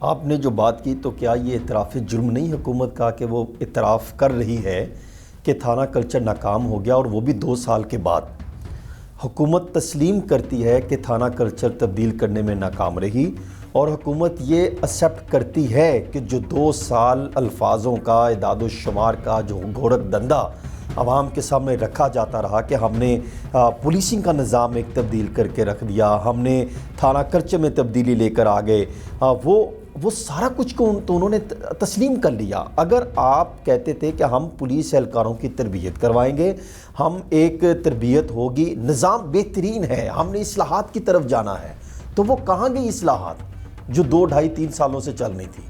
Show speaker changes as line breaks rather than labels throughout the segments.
آپ نے جو بات کی تو کیا یہ اعتراف جرم نہیں حکومت کا کہ وہ اعتراف کر رہی ہے کہ تھانہ کلچر ناکام ہو گیا، اور وہ بھی 2 سال کے بعد حکومت تسلیم کرتی ہے کہ تھانہ کلچر تبدیل کرنے میں ناکام رہی، اور حکومت یہ ایکسیپٹ کرتی ہے کہ جو 2 سال الفاظوں کا اعداد و شمار کا جو گورکھ دھندا عوام کے سامنے رکھا جاتا رہا کہ ہم نے پولیسنگ کا نظام ایک تبدیل کر کے رکھ دیا، ہم نے تھانہ کلچر میں تبدیلی لے کر آ گئے، وہ سارا کچھ کو تو انہوں نے تسلیم کر لیا۔ اگر آپ کہتے تھے کہ ہم پولیس اہلکاروں کی تربیت کروائیں گے، ہم ایک تربیت ہوگی، نظام بہترین ہے، ہم نے اصلاحات کی طرف جانا ہے، تو وہ کہاں گئی اصلاحات جو 2 ڈھائی 3 سالوں سے چل رہی تھی؟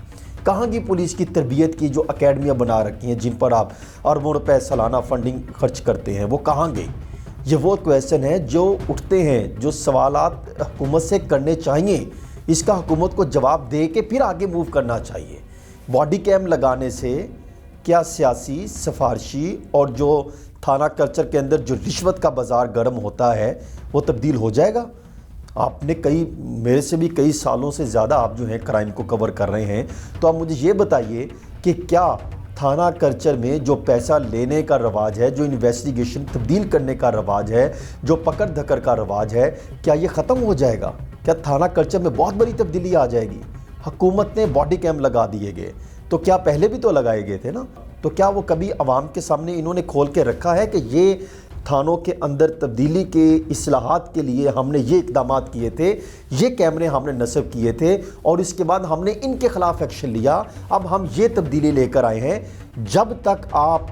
کہاں گئی پولیس کی تربیت کی جو اکیڈمیاں بنا رکھی ہیں جن پر آپ اربوں روپے سالانہ فنڈنگ خرچ کرتے ہیں؟ وہ کہاں گئی؟ یہ وہ کویسچن ہے جو اٹھتے ہیں، جو سوالات حکومت سے کرنے چاہیے، اس کا حکومت کو جواب دے کے پھر آگے موو کرنا چاہیے۔ باڈی کیم لگانے سے کیا سیاسی سفارشی اور جو تھانہ کلچر کے اندر جو رشوت کا بازار گرم ہوتا ہے وہ تبدیل ہو جائے گا؟ آپ نے میرے سے بھی کئی سالوں سے زیادہ آپ جو ہیں کرائم کو کور کر رہے ہیں، تو آپ مجھے یہ بتائیے کہ کیا تھانہ کلچر میں جو پیسہ لینے کا رواج ہے، جو انویسٹیگیشن تبدیل کرنے کا رواج ہے، جو پکڑ دھکڑ کا رواج ہے، کیا یہ ختم ہو جائے گا؟ کیا تھانہ کلچر میں بہت بڑی تبدیلی آ جائے گی؟ حکومت نے باڈی کیم لگا دیے گئے، تو کیا پہلے بھی تو لگائے گئے تھے نا؟ تو کیا وہ کبھی عوام کے سامنے انہوں نے کھول کے رکھا ہے کہ یہ تھانوں کے اندر تبدیلی کے اصلاحات کے لیے ہم نے یہ اقدامات کیے تھے، یہ کیمرے ہم نے نصب کیے تھے، اور اس کے بعد ہم نے ان کے خلاف ایکشن لیا، اب ہم یہ تبدیلی لے کر آئے ہیں؟ جب تک آپ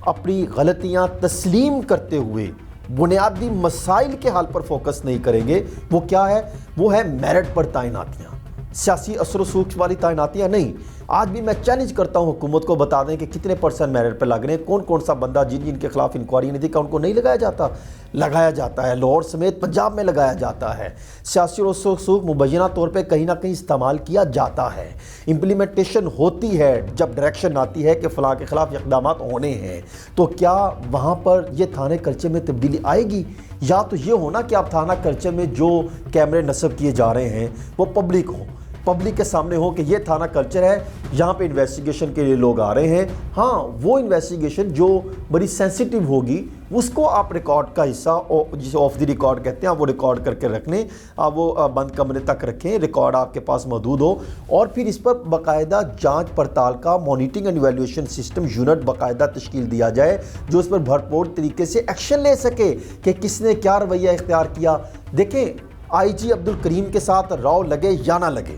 اپنی غلطیاں تسلیم کرتے ہوئے بنیادی مسائل کے حل پر فوکس نہیں کریں گے، وہ کیا ہے؟ وہ ہے میرٹ پر تعیناتیاں، سیاسی اثر و سوچ والی تعیناتیاں نہیں۔ آج بھی میں چیلنج کرتا ہوں حکومت کو بتا دیں کہ کتنے % میرٹ پہ لگ رہے ہیں، کون سا بندہ جن کے خلاف انکوائری نہیں تھی، کہ ان کو نہیں لگایا جاتا؟ لگایا جاتا ہے، لاہور سمیت پنجاب میں لگایا جاتا ہے۔ سیاسی اثر و سوچ مبینہ طور پہ کہیں نہ کہیں استعمال کیا جاتا ہے، امپلیمنٹیشن ہوتی ہے جب ڈائریکشن آتی ہے کہ فلاں کے خلاف اقدامات ہونے ہیں، تو کیا وہاں پر یہ تھانہ کلچر میں تبدیلی آئے گی؟ یا تو یہ ہونا کہ آپ تھانہ کلچر میں جو کیمرے نصب کیے جا رہے ہیں وہ پبلک ہوں، پبلک کے سامنے ہو کہ یہ تھانہ کلچر ہے، یہاں پہ انویسٹیگیشن کے لیے لوگ آ رہے ہیں، ہاں وہ انویسٹیگیشن جو بڑی سینسیٹیو ہوگی اس کو آپ ریکارڈ کا حصہ جسے آف دی ریکارڈ کہتے ہیں، آپ وہ ریکارڈ کر کے رکھ لیں، آپ وہ بند کمرے تک رکھیں، ریکارڈ آپ کے پاس موجود ہو، اور پھر اس پر باقاعدہ جانچ پڑتال کا monitoring and evaluation system unit باقاعدہ تشکیل دیا جائے جو اس پر بھرپور طریقے سے ایکشن لے سکے کہ کس نے کیا رویہ اختیار کیا۔ دیکھیں آئی جی عبدالکریم کے ساتھ راؤ لگے یا نہ لگے،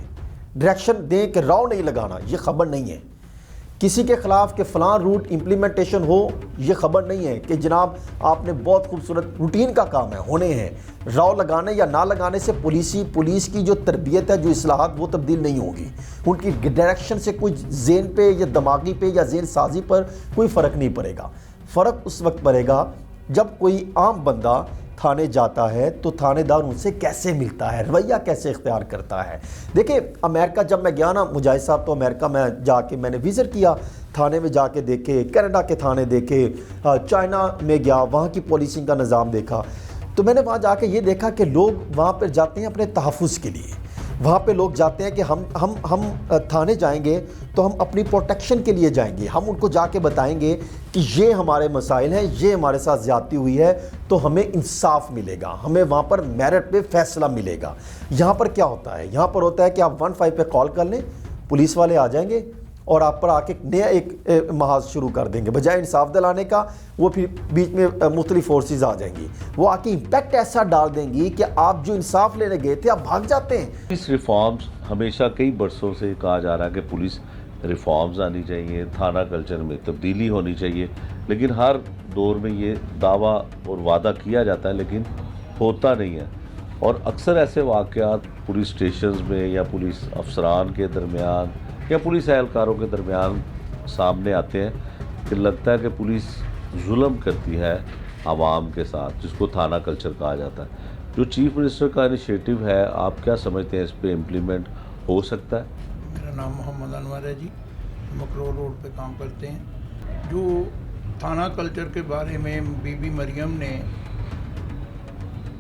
ڈائریکشن دیں کہ راؤ نہیں لگانا، یہ خبر نہیں ہے۔ کسی کے خلاف کہ فلاں روٹ امپلیمنٹیشن ہو، یہ خبر نہیں ہے کہ جناب آپ نے بہت خوبصورت روٹین کا کام ہے، ہونے ہیں، راؤ لگانے یا نہ لگانے سے پولیس کی جو تربیت ہے، جو اصلاحات، وہ تبدیل نہیں ہوگی۔ ان کی ڈائریکشن سے کوئی ذہن پہ یا دماغی پہ یا ذہن سازی پر کوئی فرق نہیں پڑے گا۔ فرق اس وقت پڑے گا جب کوئی عام بندہ تھانے جاتا ہے تو تھانے دار ان سے کیسے ملتا ہے، رویہ کیسے اختیار کرتا ہے۔ دیکھیں امریکہ جب میں گیا نا، مجاہد صاحب، تو امریکہ میں جا کے میں نے وزٹ کیا، تھانے میں جا کے دیکھے، کینیڈا کے تھانے دیکھے، چائنا میں گیا، وہاں کی پولیسنگ کا نظام دیکھا، تو میں نے وہاں جا کے یہ دیکھا کہ لوگ وہاں پر جاتے ہیں اپنے تحفظ کے لیے، وہاں پہ لوگ جاتے ہیں کہ ہم تھانے جائیں گے تو ہم اپنی پروٹیکشن کے لیے جائیں گے، ہم ان کو جا کے بتائیں گے کہ یہ ہمارے مسائل ہیں، یہ ہمارے ساتھ زیادتی ہوئی ہے، تو ہمیں انصاف ملے گا، ہمیں وہاں پر میرٹ پہ فیصلہ ملے گا۔ یہاں پر کیا ہوتا ہے؟ یہاں پر ہوتا ہے کہ آپ 15 پہ کال کر لیں، پولیس والے آ جائیں گے اور آپ پر آ کے ایک محاذ شروع کر دیں گے، بجائے انصاف دلانے کا وہ پھر بیچ میں مختلف فورسز آ جائیں گی، وہ آ کے امپیکٹ ایسا ڈال دیں گی کہ آپ جو انصاف لینے گئے تھے آپ بھاگ جاتے ہیں۔
پولیس ریفارمز ہمیشہ کئی برسوں سے کہا جا رہا ہے کہ پولیس ریفارمز آنی چاہیے، تھانہ کلچر میں تبدیلی ہونی چاہیے، لیکن ہر دور میں یہ دعویٰ اور وعدہ کیا جاتا ہے لیکن ہوتا نہیں ہے، اور اکثر ایسے واقعات پولیس اسٹیشنز میں یا پولیس افسران کے درمیان یا پولیس اہلکاروں کے درمیان سامنے آتے ہیں کہ لگتا ہے کہ پولیس ظلم کرتی ہے عوام کے ساتھ، جس کو تھانہ کلچر کہا جاتا ہے۔ جو چیف منسٹر کا انیشیٹو ہے، آپ کیا سمجھتے ہیں اس پہ امپلیمنٹ ہو سکتا ہے؟
میرا نام محمد انور ہے جی، مکرور روڈ پہ کام کرتے ہیں۔ جو تھانہ کلچر کے بارے میں بی بی مریم نے